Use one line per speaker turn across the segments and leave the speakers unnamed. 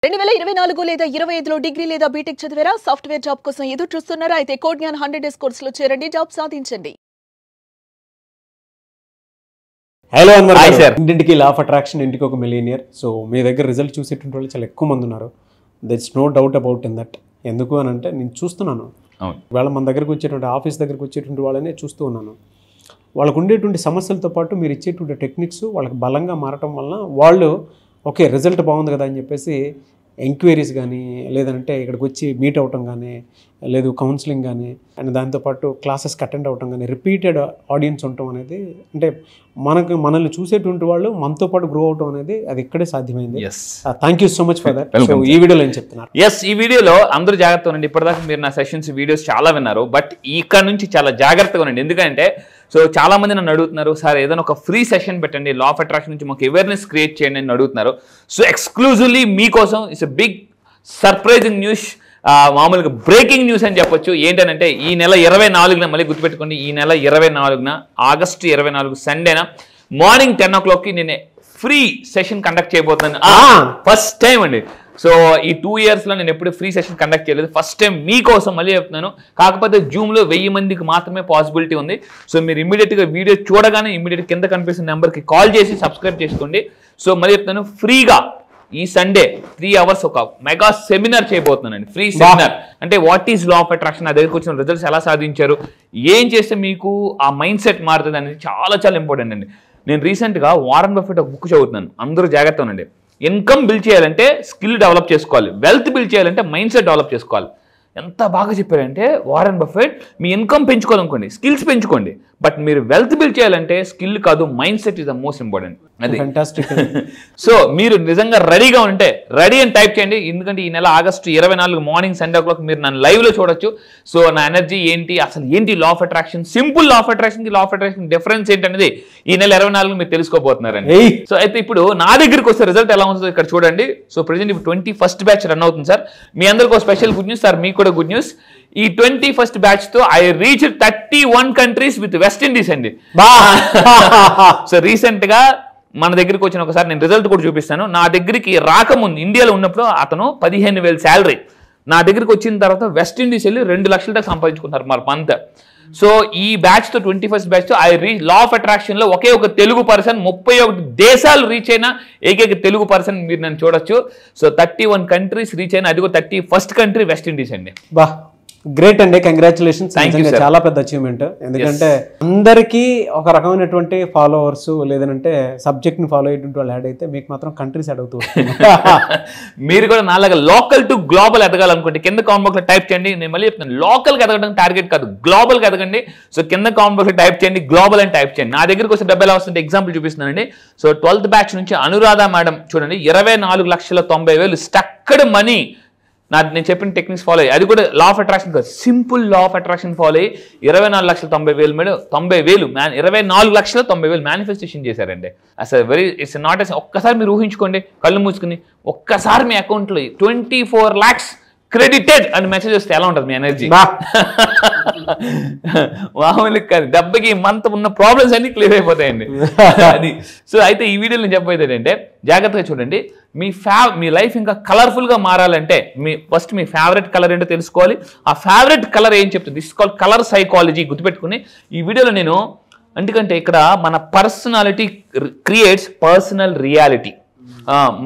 2024 లేదా 25లో డిగ్రీ లేదా బీటెక్ చదివారా? సాఫ్ట్వేర్ జాబ్ కోసం ఎదురు చూస్తున్నారా? అయితే కోడ్ జ్ఞాన్ 100 డేస్ కోర్సులో చేరండి, జాబ్ సాధించండి.
హలో అన్వర్ సార్, ఇంటికి లా ఆఫ్ అట్రాక్షన్, ఇంటికి ఒక మిలియనియర్. సో మీ దగ్గర రిజల్ట్ చూసేటువంటి వాళ్ళు చాలా ఎక్కువ మంది ఉన్నారు. That's no doubt about in that. ఎందుకు అని అంటే నేను చూస్తున్నాను, వాళ్ళ మన దగ్గరకు వచ్చేటువంటి ఆఫీస్ దగ్గరకు వచ్చేటువంటి వాళ్ళనే చూస్తూ ఉన్నాను. వాళ్ళకు ఉండేటువంటి సమస్యలతో పాటు మీరు ఇచ్చేటువంటి టెక్నిక్స్ వాళ్ళకి బలంగా మారటం వలన వాళ్ళు ఓకే రిజల్ట్ బాగుంది కదా అని చెప్పేసి ఎంక్వైరీస్ కానీ, లేదంటే ఇక్కడికి వచ్చి మీట్ అవ్వటం కానీ, లేదు కౌన్సిలింగ్ కానీ, అండ్ దాంతోపాటు క్లాసెస్కి అటెండ్ అవ్వటం కానీ, రిపీటెడ్ ఆడియన్స్ ఉండటం అనేది, అంటే మనల్ని చూసేటువంటి వాళ్ళు మనతో పాటు గ్రో అవటం అనేది అది ఇక్కడే సాధ్యమైంది. Thank you so much for that. So ఈ వీడియోలో ఏం చెప్తున్నారు?
ఈ వీడియోలో అందరూ జాగ్రత్తగా ఉండండి. ఇప్పటిదాకా మీరు నా సెషన్స్ వీడియోస్ చాలా విన్నారు, బట్ ఇక్కడ నుంచి చాలా జాగ్రత్తగా ఉండండి. ఎందుకంటే సో చాలా మంది నన్ను అడుగుతున్నారు, సార్ ఏదైనా ఒక ఫ్రీ సెషన్ పెట్టండి, లా ఆఫ్ అట్రాక్షన్ నుంచి మాకు అవేర్నెస్ క్రియేట్ చేయండి అని అడుగుతున్నారు. సో ఎక్స్క్లూజివ్లీ మీకోసం it's a big surprising news, మామూలుగా బ్రేకింగ్ న్యూస్ అని చెప్పొచ్చు. ఏంటంటే ఈ నెల 24న, మళ్ళీ గుర్తుపెట్టుకోండి, ఈ నెల 24న ఆగస్టు 24 సండేన మార్నింగ్ 10 o'clockకి నేను ఫ్రీ సెషన్ కండక్ట్ చేయబోతున్నాను. ఫస్ట్ టైం అండి. సో ఈ 2 yearsలో నేను ఎప్పుడు ఫ్రీ సెషన్ కండక్ట్ చేయలేదు, ఫస్ట్ టైం మీకోసం మళ్ళీ చెప్తున్నాను. కాకపోతే జూమ్లో 1000 మందికి మాత్రమే పాసిబిలిటీ ఉంది. సో మీరు ఇమీడియట్గా వీడియో చూడగానే ఇమీడియట్ కింద కనిపిస్తున్న నెంబర్కి కాల్ చేసి సబ్స్క్రైబ్ చేసుకోండి. సో మళ్ళీ చెప్తాను, ఫ్రీగా ఈ సండే 3 hours ఒక మెగా సెమినార్ చేయబోతున్నానండి. ఫ్రీ సెమినార్ అంటే what is law of attraction, నా దగ్గరకు వచ్చిన రిజల్ట్స్ ఎలా సాధించారు, ఏం చేస్తే మీకు ఆ మైండ్ సెట్ మారుతుంది అనేది చాలా చాలా ఇంపార్టెంట్ అండి. నేను రీసెంట్గా వారన్ బఫెట్ ఒక బుక్ చదువుతున్నాను, అందరూ జాగ్రత్త ఉండండి. ఇన్కమ్ బిల్డ్ చేయాలంటే స్కిల్ డెవలప్ చేసుకోవాలి, వెల్త్ బిల్డ్ చేయాలంటే మైండ్ సెట్ డెవలప్ చేసుకోవాలి. ఎంత బాగా చెప్పారంటే వారన్ బఫెట్, మీ ఇన్కమ్ పెంచుకోవాలనుకోండి, స్కిల్స్ పెంచుకోండి, బట్ మీరు వెల్త్ బిల్డ్ చేయాలంటే స్కిల్ కాదు, mind set is the most important. అది
ఫ్యాంటాస్టిక్.
సో మీరు నిజంగా రెడీగా ఉంటే రెడీ అని టైప్ చేయండి. ఎందుకంటే ఈ నెల ఆగస్టు 24 మార్నింగ్ 10 o'clock మీరు నన్ను లైవ్లో చూడొచ్చు. సో నా ఎనర్జీ ఏంటి, అసలు ఏంటి law of attraction, simple law of attraction కి లా ఆఫ్ అట్రాక్షన్ డిఫరెన్స్ ఏంటనేది ఈ నెల 24 మీరు తెలుసుకోబోతున్నారండి. సో అయితే ఇప్పుడు నా దగ్గరికి వస్తే రిజల్ట్ ఎలా ఉంటుందో ఇక్కడ చూడండి. సో ప్రెజెంట్ ఇప్పుడు 21st బ్యాచ్ రన్ అవుతుంది సార్. మీ అందరికీ స్పెషల్ గుడ్ న్యూస్ సార్, మీకు కూడా గుడ్ న్యూస్. ఈ 21st బ్యాచ్ తో I reach 31 countries with west Indies అండి. సో రీసెంట్ గా మన దగ్గరికి వచ్చిన ఒకసారి నేను రిజల్ట్ కూడా చూపిస్తాను. నా దగ్గరికి రాకముందు ఇండియాలో ఉన్నప్పుడు అతను 15,000 శాలరీ, నా దగ్గరికి వచ్చిన తర్వాత వెస్ట్ ఇండీస్ వెళ్ళి 2 లక్షల దాకా సంపాదించుకుంటారు మరి మంత్. సో ఈ బ్యాచ్ తో 21st బ్యాచ్ తో I reach law of attraction లో ఒకే ఒక తెలుగు పర్సన్ 31 దేశాలు రీచ్ అయిన ఏకైక తెలుగు పర్సన్ మీరు నన్ను చూడొచ్చు. సో 31 countries రీచ్ అయిన, అదిగో 31st country వెస్ట్ ఇండీస్ అండి.
బా గ్రేట్ అండి, కంగ్రాచులేషన్స్. చాలా పెద్ద అచీవ్మెంట్. ఎందుకంటే అందరికీ ఒక రకమైనటువంటి ఫాలోవర్స్ లేదంటే సబ్జెక్ట్ ని ఫాలో అయ్యేటువంటి వాళ్ళు యాడ్ అయితే మీకు మాత్రం కంట్రీస్ యాడ్ అవుతూ
మీరు కూడా నాలాగా లోకల్ టు గ్లోబల్ ఎదగాలనుకుంటే కింద కామెంట్ బాక్స్ లో టైప్ చేయండి. నేను మళ్ళీ చెప్తాను, లోకల్ కి ఎదగడం టార్గెట్ కాదు, గ్లోబల్ కి ఎదగండి. సో కింద కామెంట్ బాక్స్ లో టైప్ చేయండి గ్లోబల్ అని టైప్ చేయండి. నా దగ్గరికి వస్తే డబ్బు ఎలా వస్తుంటే ఎగ్జాంపుల్ చూపిస్తున్నానండి. సో 12th బ్యాచ్ నుంచి అనురాధ మేడం చూడండి, 24,90,000 స్టక్డ్ మనీ. నేను చెప్పిన టెక్నిక్స్ ఫాలో అయ్యి, అది కూడా లా ఆఫ్ అట్రాక్షన్ కాదు, simple law of attraction follow అయ్యి 24,90,000 మేడం 24,90,000 మేనిఫెస్టేషన్ చేశారండి. అసలు ఇట్స్ నాట్ ఒక్కసారి మీరు ఊహించుకోండి, కళ్ళు మూసుకుని ఒక్కసారి మీ అకౌంట్లో 24 lakhs క్రెడిటెడ్ అని మెసేజ్ వస్తే ఎలా ఉంటుంది మీ ఎనర్జీ? మామూలు కాదు, దెబ్బకి మంత్ ఉన్న ప్రాబ్లమ్స్ అన్ని క్లియర్ అయిపోతాయండి. అది సో అయితే ఈ వీడియోలో నేను చెప్పేది ఏంటంటే జాగ్రత్తగా చూడండి. మీ లైఫ్ ఇంకా కలర్ఫుల్గా మారాలంటే ఫస్ట్ మీ ఫేవరెట్ కలర్ ఏంటో తెలుసుకోవాలి. ఆ ఫేవరెట్ కలర్ ఏం చెప్తుంది, దిస్ కాల్డ్ కలర్ సైకాలజీ. గుర్తుపెట్టుకుని ఈ వీడియోలో నేను, ఎందుకంటే ఇక్కడ మన పర్సనాలిటీ క్రియేట్స్ పర్సనల్ రియాలిటీ.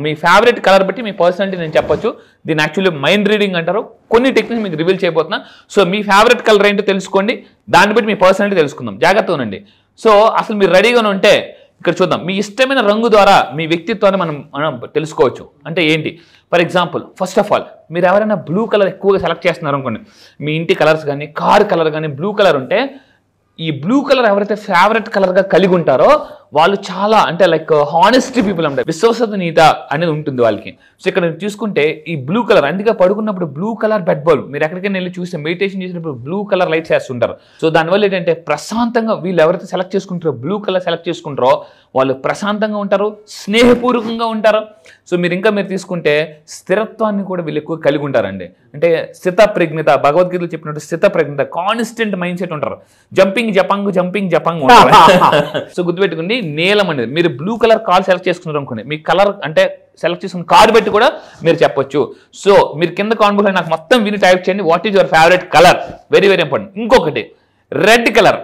మీ ఫేవరెట్ కలర్ బట్టి మీ పర్సనాలిటీ నేను చెప్పొచ్చు. దీన్ని యాక్చువల్లీ మైండ్ రీడింగ్ అంటారు. కొన్ని టెక్నిక్స్ మీకు రివీల్ చేయబోతున్నా. సో మీ ఫేవరెట్ కలర్ ఏంటో తెలుసుకోండి, దాన్ని బట్టి మీ పర్సనాలిటీ తెలుసుకుందాం. జాగ్రత్తగా ఉండండి. సో అసలు మీరు రెడీగానే ఉంటే ఇక్కడ చూద్దాం. మీ ఇష్టమైన రంగు ద్వారా మీ వ్యక్తిత్వాన్ని మనం తెలుసుకోవచ్చు. అంటే ఏంటి, for example first of all మీరు ఎవరైనా బ్లూ కలర్ ఎక్కువగా సెలెక్ట్ చేస్తున్నారు అనుకోండి, మీ ఇంటి కలర్స్ కానీ కార్ కలర్ కానీ బ్లూ కలర్ ఉంటే, ఈ బ్లూ కలర్ ఎవరైతే ఫేవరెట్ కలర్గా కలిగి ఉంటారో వాళ్ళు చాలా అంటే లైక్ హానెస్టీ పీపుల్ అంటే విశ్వసనీయత అనేది ఉంటుంది వాళ్ళకి. సో ఇక్కడ చూసుకుంటే ఈ బ్లూ కలర్, అందుకే పడుకున్నప్పుడు బ్లూ కలర్ బెడ్ బల్బ్ మీరు ఎక్కడికైనా వెళ్ళి చూస్తే మెడిటేషన్ చేసినప్పుడు బ్లూ కలర్ లైట్స్ వేస్తుంటారు. సో దానివల్ల ఏంటంటే ప్రశాంతంగా, వీళ్ళు ఎవరైతే సెలెక్ట్ చేసుకుంటారో బ్లూ కలర్ సెలెక్ట్ చేసుకుంటారో వాళ్ళు ప్రశాంతంగా ఉంటారు, స్నేహపూర్వకంగా ఉంటారు. సో మీరు తీసుకుంటే స్థిరత్వాన్ని కూడా వీళ్ళు ఎక్కువ కలిగి ఉంటారండి. అంటే స్థిత ప్రజ్ఞత, భగవద్గీతలో చెప్పినట్టు స్థిత ప్రజ్ఞత, కాన్స్టెంట్ మైండ్ సెట్ ఉంటారు. జంపింగ్ జపాంగ్ ఉంటారు. సో గుర్తుపెట్టుకోండి, నీలం అనేది. మీరు బ్లూ కలర్ కార్ సెలెక్ట్ చేసుకున్నారు అనుకోండి, మీ కలర్ అంటే సెలెక్ట్ చేసుకున్న కార్ పెట్టి కూడా మీరు చెప్పొచ్చు. సో మీరు కింద కామెంట్ బాక్స్లో నాకు మొత్తం విని టైప్ చేయండి, what is your favourite colour. Very very important. ఇంకొకటి రెడ్ కలర్,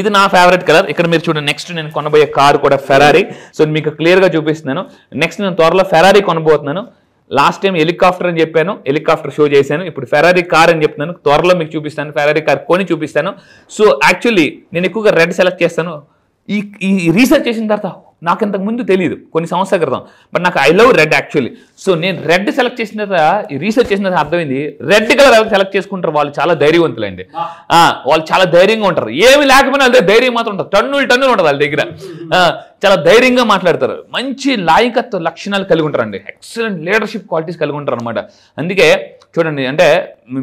ఇది నా ఫేవరెట్ కలర్. ఇక్కడ మీరు చూడండి, నెక్స్ట్ నేను కొనబోయే కార్ కూడా ఫెరారీ. సో మీకు క్లియర్గా చూపిస్తున్నాను. నెక్స్ట్ నేను త్వరలో ఫెరారీ కొనబోతున్నాను. లాస్ట్ టైం హెలికాప్టర్ అని చెప్పాను, హెలికాప్టర్ షో చేశాను. ఇప్పుడు ఫెరారీ కార్ అని చెప్తున్నాను. త్వరలో మీకు చూపిస్తాను, ఫెరారీ కార్ కొని చూపిస్తాను. సో యాక్చువల్లీ నేను ఎక్కువగా రెడ్ సెలెక్ట్ చేస్తాను. ఈ రీసెర్చ్ చేసిన తర్వాత నాకు ఇంతకు ముందు తెలియదు, కొన్ని సంవత్సరాల క్రితం, బట్ నాకు I love red actually. So నేను రెడ్ సెలెక్ట్ చేసిన తర్వాత, ఈ రీసెర్చ్ చేసిన తర్వాత అర్థమైంది, రెడ్ కలర్ ఎవరు సెలెక్ట్ చేసుకుంటారు వాళ్ళు చాలా ధైర్యవంతులండి. వాళ్ళు చాలా ధైర్యంగా ఉంటారు, ఏమి లేకపోయినా వాళ్ళ ధైర్యం మాత్రం ఉంటారు, టన్నులు ఉంటుంది వాళ్ళ దగ్గర. చాలా ధైర్యంగా మాట్లాడతారు, మంచి నాయకత్వ లక్షణాలు కలిగి ఉంటారండి, ఎక్సలెంట్ లీడర్షిప్ క్వాలిటీస్ కలిగి ఉంటారు అనమాట. అందుకే చూడండి, అంటే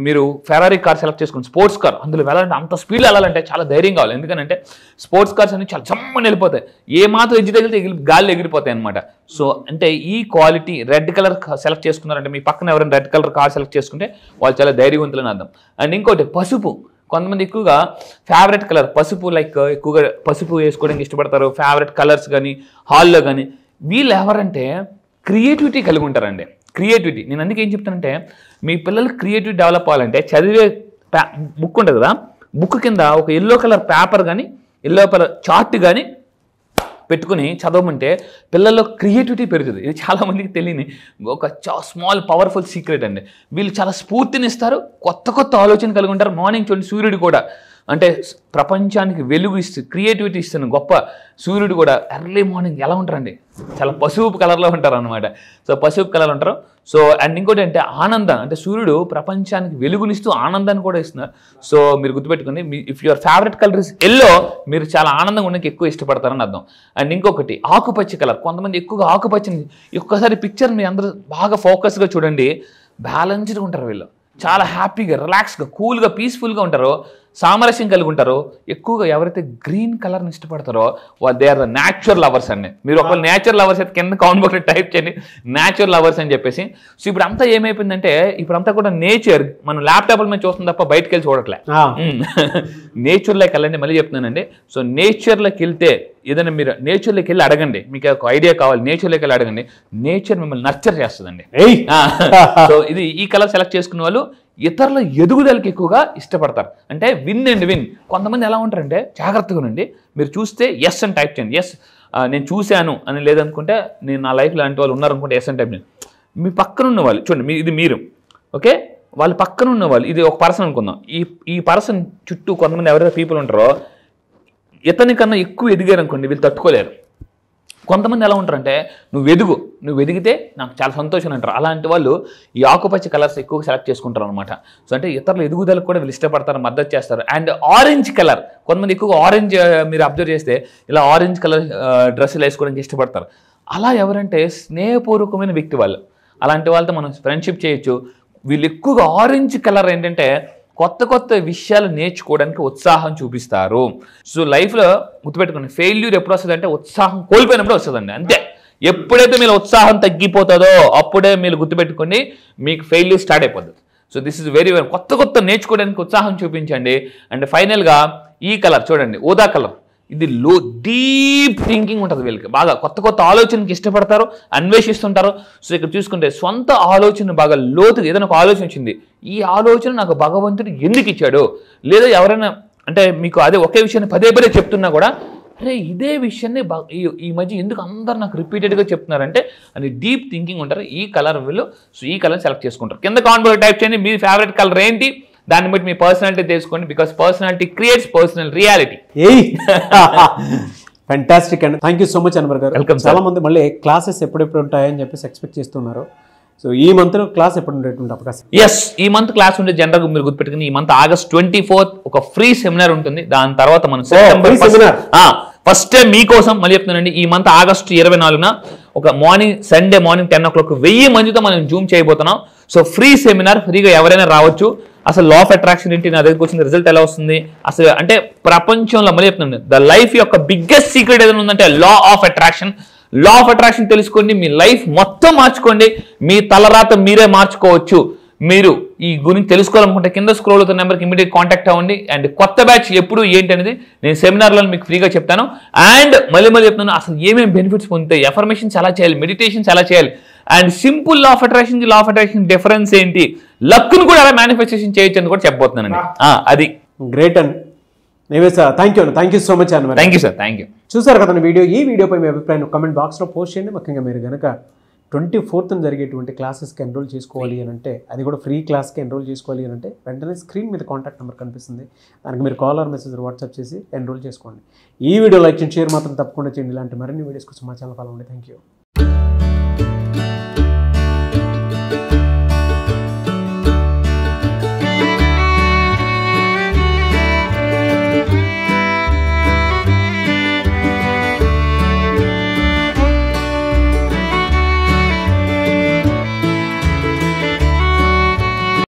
మీరు ఫెరారీ కార్ సెలెక్ట్ చేసుకుని స్పోర్ట్స్ కార్, అందులో వెళ్ళాలంటే అంత స్పీడ్ వెళ్ళాలంటే చాలా ధైర్యం కావాలి. ఎందుకంటే స్పోర్ట్స్ కార్స్ అన్ని చాలా జమ్మని వెళ్ళిపోతాయి, ఏ మాత్రం ఎగ్గి తగిలితే గాలి ఎగిరిపోతాయి అనమాట. సో అంటే ఈ క్వాలిటీ రెడ్ కలర్ సెలెక్ట్ చేసుకున్నారంటే, మీ పక్కన ఎవరైనా రెడ్ కలర్ కార్ సెలెక్ట్ చేసుకుంటే వాళ్ళు చాలా ధైర్యవంతులని అర్థం. అండ్ ఇంకోటి పసుపు, కొంతమంది ఎక్కువగా ఫేవరెట్ కలర్ పసుపు, లైక్ ఎక్కువగా పసుపు వేసుకోవడానికి ఇష్టపడతారు, ఫేవరెట్ కలర్స్ కానీ హాల్లో కానీ. వీళ్ళు ఎవరంటే క్రియేటివిటీ కలిగి ఉంటారండి. క్రియేటివిటీ, నేను అందుకే ఏం చెప్తానంటే, మీ పిల్లలు క్రియేటివిటీ డెవలప్ అవ్వాలంటే చదివే బుక్ ఉంటుంది కదా, బుక్ కింద ఒక ఎల్లో కలర్ పేపర్ కానీ ఎల్లో కలర్ చార్ట్ కానీ పెట్టుకుని చదవమంటే పిల్లల్లో క్రియేటివిటీ పెరుగుతుంది. ఇది చాలామందికి తెలియని ఒక స్మాల్ పవర్ఫుల్ సీక్రెట్ అండి. వీళ్ళు చాలా స్ఫూర్తినిస్తారు, కొత్త ఆలోచన కలిగి ఉంటారు. మార్నింగ్ చూడండి, సూర్యుడు కూడా అంటే ప్రపంచానికి వెలుగు ఇస్తూ క్రియేటివిటీ ఇస్తున్న గొప్ప సూర్యుడు కూడా ఎర్లీ మార్నింగ్ ఎలా ఉంటారండి, చాలా పసుపు కలర్లో ఉంటారు అనమాట. సో పసుపు కలర్ ఉంటారు. సో అండ్ ఇంకోటి అంటే ఆనందం, అంటే సూర్యుడు ప్రపంచానికి వెలుగునిస్తూ ఆనందాన్ని కూడా ఇస్తున్నారు. సో మీరు గుర్తుపెట్టుకోండి, if your favourite colour is yellow, మీరు చాలా ఆనందంగా ఉండడానికి ఎక్కువ ఇష్టపడతారని అర్థం. అండ్ ఇంకొకటి ఆకుపచ్చ కలర్, కొంతమంది ఎక్కువగా ఆకుపచ్చని, ఒక్కసారి పిక్చర్ మీ అందరూ బాగా ఫోకస్గా చూడండి, బ్యాలెన్స్డ్గా ఉంటారు వీళ్ళు, చాలా హ్యాపీగా రిలాక్స్గా కూల్గా పీస్ఫుల్గా ఉంటారో, సామరస్యం కలిగి ఉంటారో. ఎక్కువగా ఎవరైతే గ్రీన్ కలర్ని ఇష్టపడతారో they are the natural lovers అండి. మీరు ఒకవేళ న్యాచురల్ లవర్స్ అయితే కింద కామెంట్ బాక్స్లో టైప్ చేయండి న్యాచురల్ లవర్స్ అని చెప్పేసి. సో ఇప్పుడు అంతా ఏమైపోయిందంటే, ఇప్పుడంతా కూడా నేచర్ మనం ల్యాప్టాప్ల మీద చూస్తుంది తప్ప బయటకు వెళ్ళి చూడట్లే. నేచర్లోకి వెళ్ళండి, మళ్ళీ చెప్తున్నానండి. సో నేచర్లోకి వెళ్తే ఏదైనా మీరు నేచర్లోకి వెళ్ళి అడగండి, మీకు ఒక ఐడియా కావాలి, నేచర్లోకి వెళ్ళి అడగండి, నేచర్ మిమ్మల్ని నర్చర్ చేస్తుందండి. సో ఇది ఈ కలర్ సెలెక్ట్ చేసుకున్న వాళ్ళు ఇతరుల ఎదుగుదలకి ఎక్కువగా ఇష్టపడతారు. అంటే విన్ అండ్ విన్. కొంతమంది ఎలా ఉంటారంటే, జాగ్రత్తగా ఉండండి, మీరు చూస్తే ఎస్ అని టైప్ చేయండి. ఎస్ నేను చూశాను అని లేదనుకుంటే, నేను నా లైఫ్లో లాంటి వాళ్ళు ఉన్నారనుకుంటే ఎస్ అని టైప్ చేయండి. మీ పక్కన ఉన్న వాళ్ళు చూడండి, ఇది మీరు ఓకే, వాళ్ళ పక్కన ఉన్న వాళ్ళు, ఇది ఒక పర్సన్ అనుకుందాం, ఈ పర్సన్ చుట్టూ కొంతమంది ఎవరైతే పీపుల్ ఉంటారో ఇతని కన్నా ఎక్కువ ఎదిగారు అనుకోండి, వీళ్ళు తట్టుకోలేరు. కొంతమంది ఎలా ఉంటారంటే, నువ్వు ఎదిగితే నాకు చాలా సంతోషం అంటారు. అలాంటి వాళ్ళు ఈ ఆకుపచ్చ కలర్స్ ఎక్కువగా సెలెక్ట్ చేసుకుంటారు అనమాట. సో అంటే ఇతరుల ఎదుగుదలకు కూడా వీళ్ళు ఇష్టపడతారు, మద్దతు చేస్తారు. అండ్ ఆరెంజ్ కలర్, కొంతమంది ఎక్కువగా ఆరెంజ్, మీరు అబ్జర్వ్ చేస్తే ఇలా ఆరెంజ్ కలర్ డ్రెస్సులు వేసుకోవడానికి ఇష్టపడతారు. అలా ఎవరంటే స్నేహపూర్వకమైన వ్యక్తి వాళ్ళు, అలాంటి వాళ్ళతో మనం ఫ్రెండ్షిప్ చేయొచ్చు. వీళ్ళు ఎక్కువగా ఆరెంజ్ కలర్ ఏంటంటే కొత్త విషయాలు నేర్చుకోవడానికి ఉత్సాహం చూపిస్తారు. సో లైఫ్లో గుర్తుపెట్టుకోండి, ఫెయిల్యూర్ ఎప్పుడు వస్తుంది అంటే ఉత్సాహం కోల్పోయినప్పుడు వస్తుందండి, అంతే. ఎప్పుడైతే మీరు ఉత్సాహం తగ్గిపోతుందో అప్పుడే మీరు గుర్తుపెట్టుకోండి, మీకు ఫెయిల్యూర్ స్టార్ట్ అయిపోతుంది. సో దిస్ ఇస్ వెరీ కొత్త నేర్చుకోవడానికి ఉత్సాహం చూపించండి. అండ్ ఫైనల్గా ఈ కలర్ చూడండి, ఊదా కలర్, ఇది డీప్ థింకింగ్ ఉంటుంది వీళ్ళకి, బాగా కొత్త ఆలోచనకి ఇష్టపడతారు, అన్వేషిస్తుంటారు. సో ఇక్కడ చూసుకుంటే సొంత ఆలోచన బాగా లోతుగా, ఏదైనా ఒక ఆలోచన వచ్చింది, ఈ ఆలోచన నాకు భగవంతుడు ఎందుకు ఇచ్చాడు, లేదా ఎవరైనా అంటే మీకు అదే ఒకే విషయాన్ని పదే చెప్తున్నా కూడా, అరే ఇదే విషయాన్ని ఈ మధ్య ఎందుకు అందరు నాకు రిపీటెడ్గా చెప్తున్నారంటే అని డీప్ థింకింగ్ ఉంటారు. ఈ కలర్ వీళ్ళు, సో ఈ కలర్ సెలెక్ట్ చేసుకుంటారు. కింద కామెంట్ టైప్ చేయండి మీ ఫేవరెట్ కలర్ ఏంటి, దాన్ని బట్టి మీ పర్సనాలిటీ తెలుసుకోండి, because personality creates personal reality.
Fantastic అండి, thank you so much Anwar గారు.
వెల్కమ్.
చాలా మంది మళ్ళీ క్లాసెస్ ఎప్పుడెప్పుడు ఉంటాయని చెప్పేసి ఎక్స్పెక్ట్ చేస్తున్నారు. సో ఈ మంత్లో క్లాస్ ఎప్పుడు ఉండేటువంటి అవకాశం?
ఎస్, ఈ మంత్ క్లాస్ ఉంటే జనరల్గా మీరు గుర్తుపెట్టుకుని, ఈ మంత్ August 24th ఒక ఫ్రీ సెమినార్ ఉంటుంది. దాని తర్వాత మనం ఫస్ట్ టైం మీకోసం మళ్ళీ చెప్తున్నానండి, ఈ మంత్ August 24న ఒక సండే మార్నింగ్ 10 o'clock 1000 మందితో మనం జూమ్ చేయబోతున్నాం. సో ఫ్రీ సెమినార్, ఫ్రీగా ఎవరైనా రావచ్చు. అసలు లా ఆఫ్ అట్రాక్షన్ ఏంటి, నా దగ్గరకు వచ్చిన రిజల్ట్ ఎలా వస్తుంది, అసలు అంటే ప్రపంచంలో మళ్ళీ చెప్తున్నాను, ద లైఫ్ యొక్క బిగ్గెస్ట్ సీక్రెట్ ఏదైనా ఉందంటే law of attraction. Law of attraction తెలుసుకోండి, మీ లైఫ్ మొత్తం మార్చుకోండి, మీ తలరాత మీరే మార్చుకోవచ్చు. మీరు ఈ గురించి తెలుసుకోవాలనుకుంటే కింద స్క్రోల్ అవుతున్న నెంబర్కి ఇమీడియట్ కాంటాక్ట్ అవ్వండి. అండ్ కొత్త బ్యాచ్ ఎప్పుడు ఏంటి అనేది నేను సెమినార్లో మీకు ఫ్రీగా చెప్తాను. అండ్ మళ్ళీ చెప్తాను అసలు ఏమేమి బెనిఫిట్స్ పొందుతాయి, ఎఫర్మేషన్స్ ఎలా చేయాలి, మెడిటేషన్స్ ఎలా చేయాలి, and simple law of attraction law of attraction difference ఏంటి, లక్ను కూడా ఎలా మేనిఫెస్టేషన్ చేయొచ్చు అని కూడా చెప్పబోతున్నానండి. అది
గ్రేట్ అండి. థ్యాంక్ యూ సో మచ్ అన్న.
Thank you sir. Thank you.
చూసారు కదా ఈ వీడియోపై మీ అభిప్రాయం కామెంట్ బాక్స్లో పోస్ట్ చేయండి. ముఖ్యంగా మీరు కనుక 24th జరిగేటువంటి క్లాసెస్కి ఎన్రోల్ చేసుకోవాలి అని అంటే, అది కూడా ఫ్రీ క్లాస్కి ఎన్రోల్ చేసుకోవాలి అని అంటే వెంటనే స్క్రీన్ మీద కాంటాక్ట్ నెంబర్ కనిపిస్తుంది, దానికి మీరు కాల్ ఆర్ మెసేజ్ వాట్సాప్ చేసి ఎన్రోల్ చేసుకోండి. ఈ వీడియో లైక్ చేయండి, షేర్ మాత్రం తప్పకుండా చేయండి. ఇలాంటి మరిన్ని వీడియోస్ కోసం మా ఛానల్ ఫాలో అవ్వండి. Thank you.